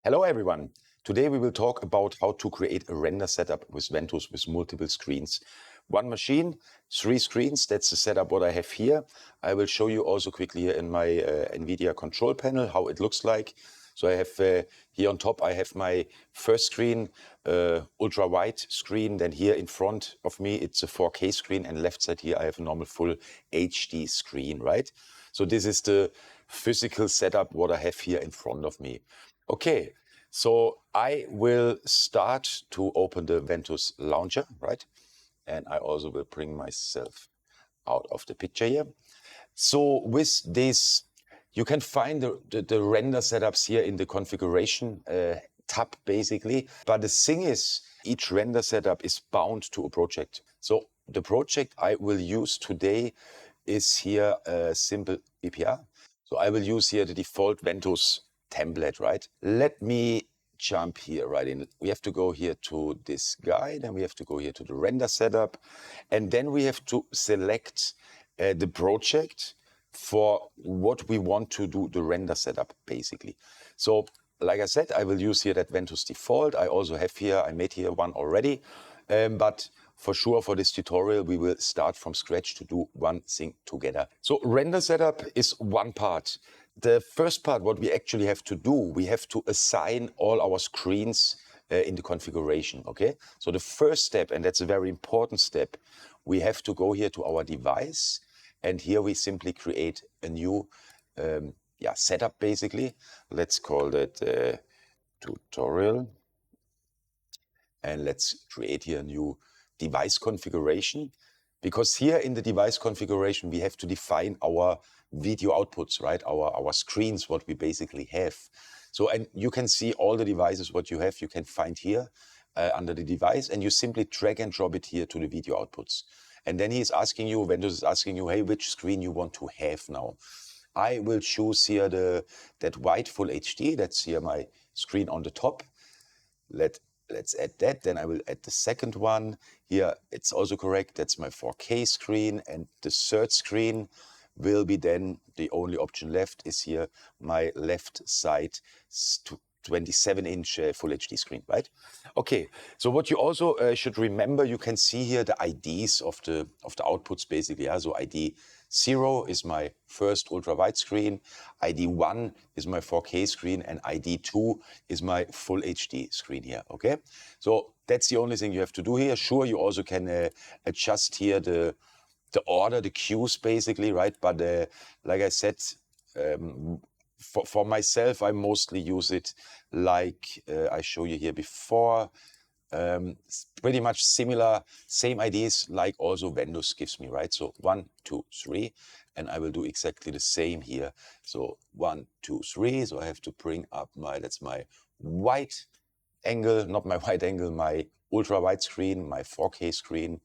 Hello everyone. Today we will talk about how to create a render setup with Ventuz with multiple screens. One machine, 3 screens, that's the setup what I have here. I will show you also quickly here in my NVIDIA control panel how it looks like. So I have here on top, I have my first screen, ultra wide screen. Then here in front of me, it's a 4K screen, and left side here, I have a normal full HD screen, right? So this is the physical setup what I have here in front of me. Okay, so I will start to open the Ventuz launcher, right? And I also will bring myself out of the picture here. So with this, you can find the render setups here in the configuration tab, basically. But the thing is, each render setup is bound to a project. So the project I will use today is here a simple APR. So I will use here the default Ventuz template, right? Let me jump here right in. We have to go here to this guy, then we have to go here to the render setup, and then we have to select the project for what we want to do the render setup, basically. So like I said, I will use here that Ventuz default. I also have here, I made here one already, but for sure for this tutorial, we will start from scratch to do one thing together. So render setup is one part. The first part, what we actually have to do, we have to assign all our screens in the configuration, okay? So the first step, and that's a very important step, we have to go here to our device, and here we simply create a new setup, basically. Let's call it tutorial. And let's create here a new device configuration. Because here in the device configuration, we have to define our video outputs, right? Our screens, what we basically have. So, and you can see all the devices, what you have, you can find here under the device, and you simply drag and drop it here to the video outputs. And then he is asking you, Ventuz is asking you, hey, which screen you want to have now? I will choose here that white full HD. That's here my screen on the top. Let's add that. Then I will add the second one. Here it's also correct. That's my 4K screen. And the third screen will be then the only option left is here my left side 27-inch full HD screen, right? Okay, so what you also should remember, you can see here the IDs of the outputs, basically. Yeah? So ID 0 is my first ultra wide screen, ID 1 is my 4K screen, and ID 2 is my full HD screen here, okay? So that's the only thing you have to do here. Sure, you also can adjust here the order, the queues, basically, right? But like I said, for myself, I mostly use it like I show you here before. Pretty much similar, same ideas like also Ventuz gives me, right? So 1, 2, 3, and I will do exactly the same here. So 1, 2, 3. So I have to bring up that's my wide angle, not my wide angle, my ultra wide screen, my 4K screen,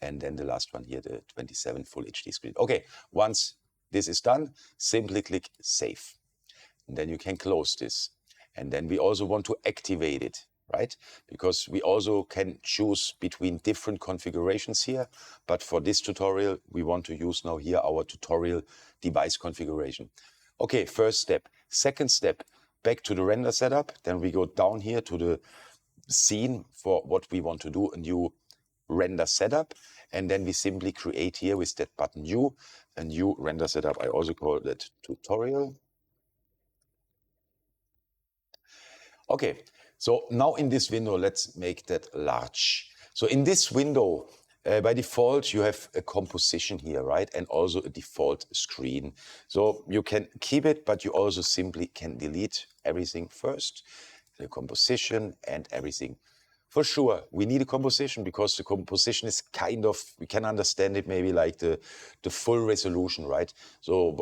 and then the last one here, the 27 full HD screen. Okay, once this is done, simply click Save. And then you can close this. And then we also want to activate it, right? Because we also can choose between different configurations here. But for this tutorial, we want to use now here our tutorial device configuration. Okay, first step. Second step, back to the render setup. Then we go down here to the scene for what we want to do, a new render setup. And then we simply create here with that button new, a new render setup. I also call that tutorial. Okay, so now in this window, let's make that large. So in this window, by default, you have a composition here, right? And also a default screen. So you can keep it, but you also simply can delete everything first, the composition and everything. For sure, we need a composition because the composition is kind of, we can understand it maybe like the full resolution, right? So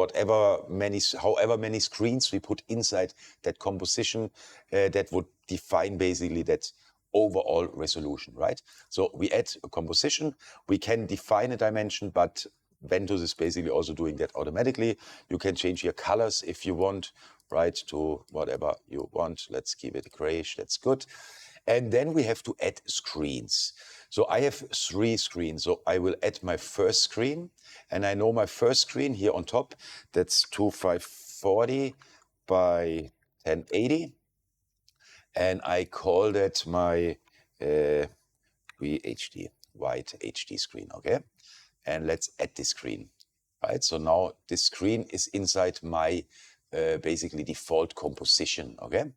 however many screens we put inside that composition, that would define basically that overall resolution, right? So we add a composition, we can define a dimension, but Ventuz is basically also doing that automatically. You can change your colors if you want, right, to whatever you want. Let's keep it grayish, that's good. And then we have to add screens. So I have 3 screens. So I will add my first screen. And I know my first screen here on top, that's 2540 by 1080. and I call that my VHD, white HD screen, okay? And let's add this screen, right? So now this screen is inside my basically default composition, okay?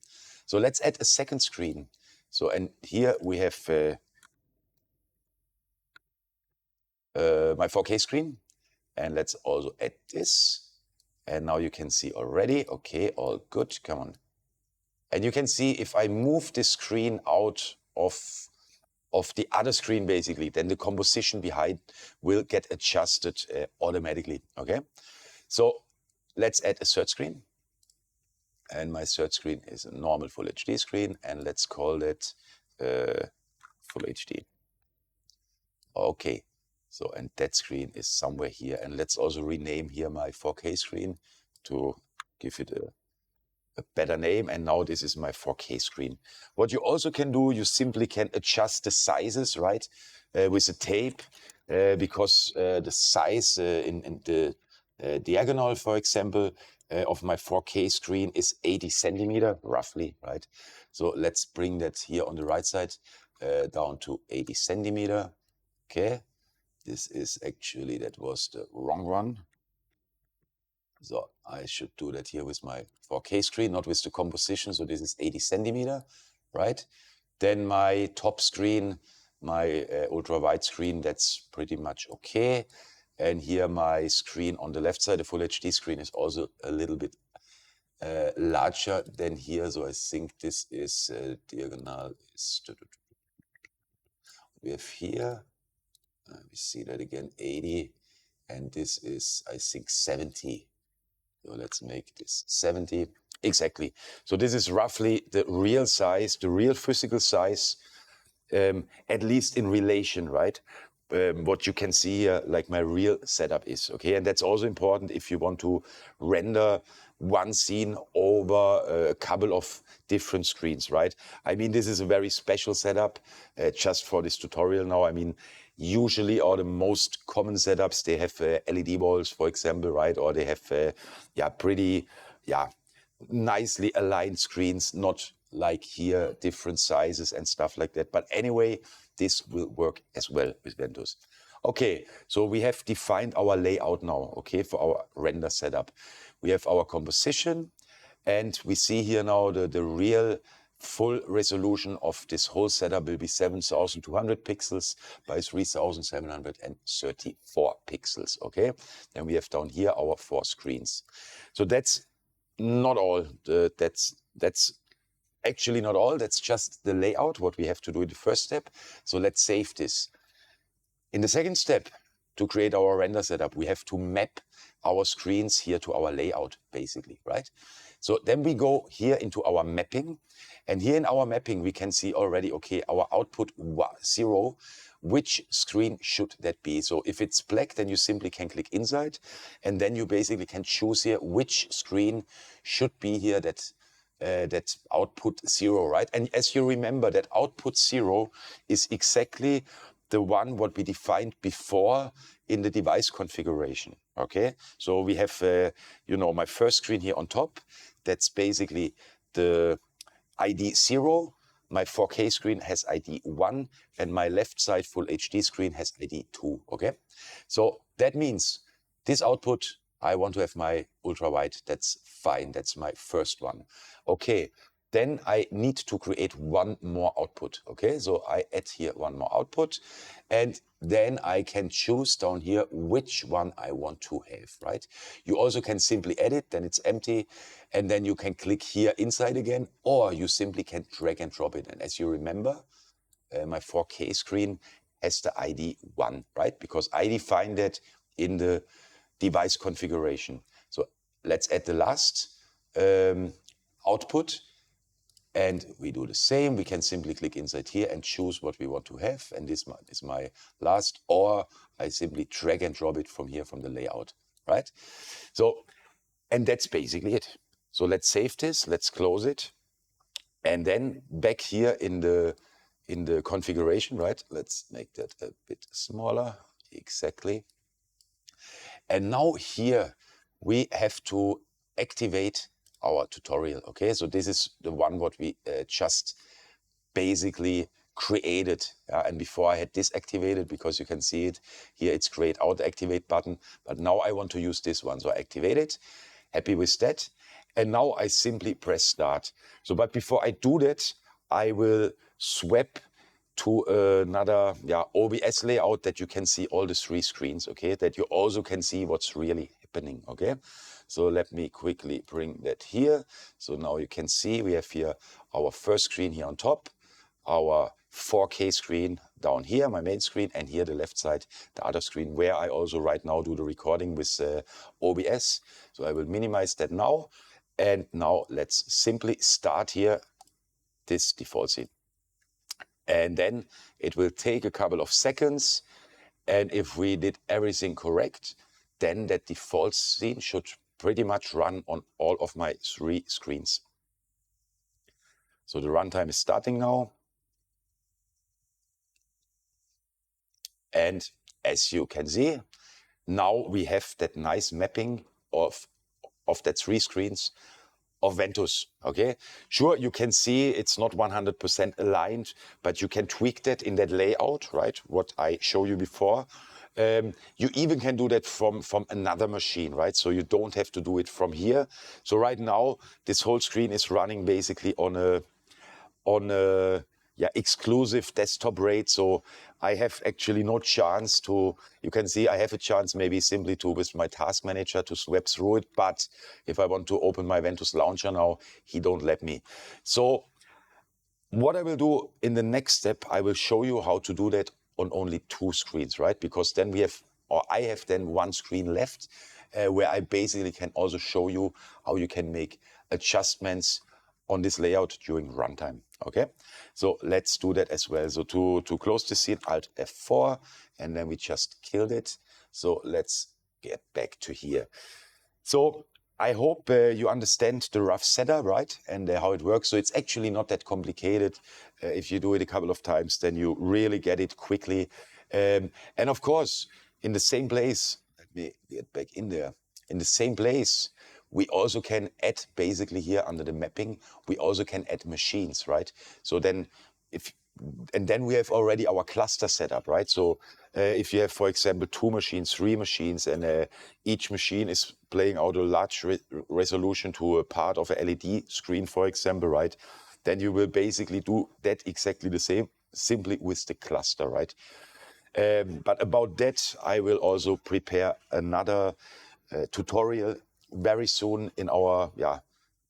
So let's add a second screen. So, and here we have my 4K screen, and let's also add this. And now you can see already, okay, all good, come on. And you can see if I move this screen out of the other screen basically, then the composition behind will get adjusted automatically, okay? So let's add a third screen. And my third screen is a normal Full HD screen, and let's call it Full HD. Okay, so and that screen is somewhere here. And let's also rename here my 4K screen to give it a better name. And now this is my 4K screen. What you also can do, you simply can adjust the sizes, right, with a tape, because the size in the diagonal, for example, of my 4K screen is 80 centimeter, roughly, right? So let's bring that here on the right side down to 80 centimeter. Okay, this is actually, that was the wrong one. So I should do that here with my 4K screen, not with the composition. So this is 80 centimeter, right? Then my top screen, my ultra wide screen, that's pretty much okay. And here my screen on the left side, the Full HD screen, is also a little bit larger than here. So I think this is diagonal. We have here, we see that again, 80. And this is, I think, 70. So let's make this 70. Exactly. So this is roughly the real size, the real physical size, at least in relation, right? What you can see here, like my real setup is, okay? And that's also important if you want to render one scene over a couple of different screens, right? I mean, this is a very special setup just for this tutorial now. I mean, usually, or the most common setups, they have LED balls, for example, right? Or they have, pretty, nicely aligned screens, not like here, different sizes and stuff like that. But anyway, this will work as well with Ventuz. Okay, so we have defined our layout now, okay, for our render setup. We have our composition, and we see here now the real full resolution of this whole setup will be 7,200 pixels by 3,734 pixels, okay? Then we have down here our 4 screens. So that's not all. That's actually not all. That's just the layout, what we have to do in the first step. So let's save this. In the second step, to create our render setup, we have to map our screens here to our layout, basically, right? So then we go here into our mapping. And here in our mapping, we can see already, okay, our output 0, which screen should that be? So if it's black, then you simply can click inside, and then you basically can choose here which screen should be here that output 0, right? And as you remember, that output 0 is exactly the one what we defined before in the device configuration, okay? So we have, my first screen here on top. That's basically the ID 0. My 4K screen has ID 1, and my left side Full HD screen has ID 2, okay? So that means this output, I want to have my ultra wide. That's fine. That's my first one. Okay, then I need to create one more output, okay? So I add here one more output, and then I can choose down here which one I want to have, right? You also can simply edit, then it's empty, and then you can click here inside again, or you simply can drag and drop it. And as you remember, my 4K screen has the ID 1, right? Because I defined that in the device configuration. So let's add the last output, and we do the same. We can simply click inside here and choose what we want to have. And this is my last, or I simply drag and drop it from here from the layout, right? So, and that's basically it. So let's save this, let's close it. And then back here in the configuration, right? Let's make that a bit smaller, exactly. And now here we have to activate our tutorial. Okay, so this is the one what we just basically created. And before I had this activated, because you can see it here, it's grayed out the activate button, but now I want to use this one. So I activate it, happy with that. And now I simply press start. So, but before I do that, I will swap to another OBS layout that you can see all the three screens, okay? That you also can see what's really happening, okay? So let me quickly bring that here. So now you can see we have here our first screen here on top, our 4K screen down here, my main screen, and here the left side, the other screen where I also right now do the recording with OBS. So I will minimize that now. And now let's simply start here this default scene. And then it will take a couple of seconds. And if we did everything correct, then that default scene should pretty much run on all of my three screens. So the runtime is starting now. And as you can see, now we have that nice mapping of that three screens of Ventuz, okay? Sure, you can see it's not 100% aligned, but you can tweak that in that layout, right? What I showed you before. You even can do that from another machine, right? So you don't have to do it from here. So right now, this whole screen is running basically on a exclusive desktop rate. So I have actually no chance to, you can see I have a chance maybe simply to, with my task manager, to swap through it. But if I want to open my Ventuz launcher now, he don't let me. So what I will do in the next step, I will show you how to do that on only two screens, right? Because then we have, or I have then one screen left where I basically can also show you how you can make adjustments on this layout during runtime, okay? So let's do that as well. So to close the scene, Alt F4, and then we just killed it. So let's get back to here. So I hope you understand the rough setup, right? And how it works. So it's actually not that complicated. If you do it a couple of times, then you really get it quickly. And of course, in the same place, let me get back in there. In the same place, we also can add basically here under the mapping, we also can add machines, right? So then and then we have already our cluster setup, right? So if you have, for example, 2 machines, 3 machines, and each machine is playing out a large resolution to a part of a LED screen, for example, right? Then you will basically do that exactly the same, simply with the cluster, right? But about that, I will also prepare another tutorial very soon in our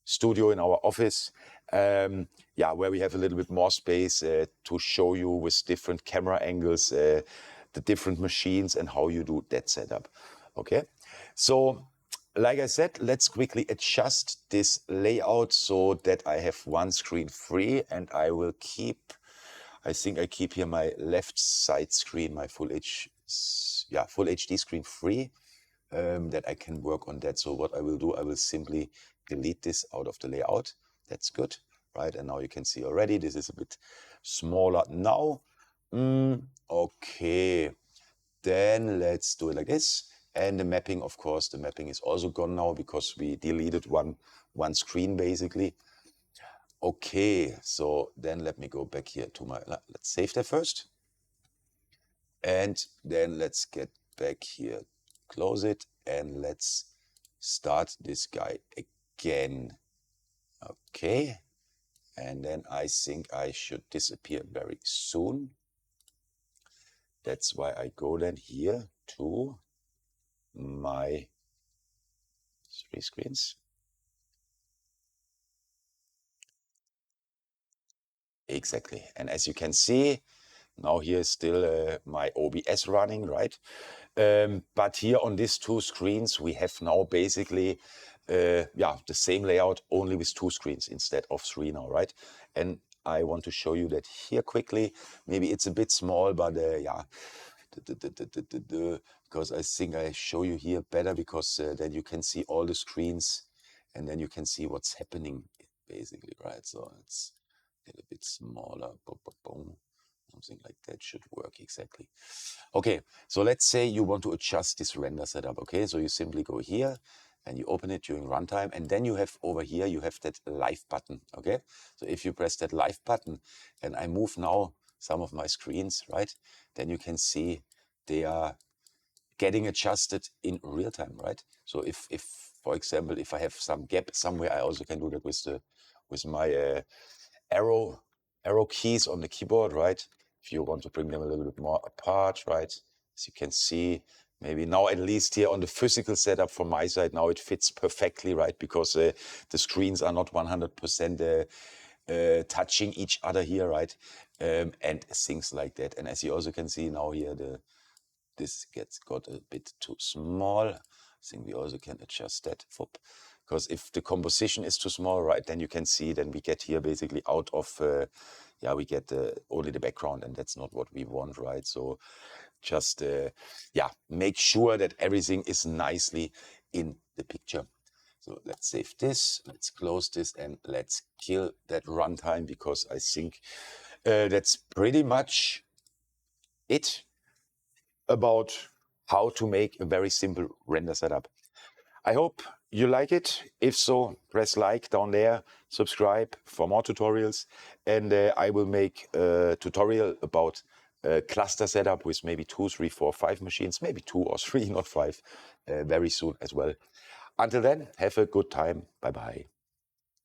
studio, in our office, where we have a little bit more space to show you with different camera angles, the different machines and how you do that setup. Okay, so like I said, let's quickly adjust this layout so that I have one screen free, and I will keep, I think I keep here my left side screen, my full HD screen free, that I can work on that. So what I will do, I will simply delete this out of the layout. That's good, right? And now you can see already, this is a bit smaller now. Okay, then let's do it like this. And the mapping, of course, the mapping is also gone now because we deleted one screen basically. Okay, so then let me go back here to my, let's save that first. And then let's get back here, close it, and let's start this guy again. Okay, and then I think I should disappear very soon. That's why I go then here to my 3 screens. Exactly, and as you can see, now here is still my OBS running, right? But here on these 2 screens, we have now basically the same layout, only with 2 screens instead of 3 now, right? And I want to show you that here quickly. Maybe it's a bit small, but because I think I show you here better, because then you can see all the screens and then you can see what's happening basically, right? So it's a little bit smaller. Boom, boom, boom. Something like that should work exactly. Okay, so let's say you want to adjust this render setup. Okay, so you simply go here and you open it during runtime, and then you have over here, you have that live button, okay? So if you press that live button, and I move now some of my screens, right? Then you can see they are getting adjusted in real time, right? So if for example, if I have some gap somewhere, I also can do that with my arrow keys on the keyboard, right? If you want to bring them a little bit more apart, right? As you can see, maybe now at least here on the physical setup from my side, now it fits perfectly, right? Because the screens are not 100% touching each other here, right? And things like that. And as you also can see now here, this got a bit too small. I think we also can adjust that. Because if the composition is too small, right, then you can see, then we get here basically out of, we get only the background, and that's not what we want, right? So just, make sure that everything is nicely in the picture. So let's save this, let's close this, and let's kill that runtime, because I think that's pretty much it about how to make a very simple render setup. I hope you like it. If so, press like down there, subscribe for more tutorials, and I will make a tutorial about cluster setup with maybe 2, 3, 4, 5 machines, maybe 2 or 3, not 5, very soon as well. Until then, have a good time. Bye bye.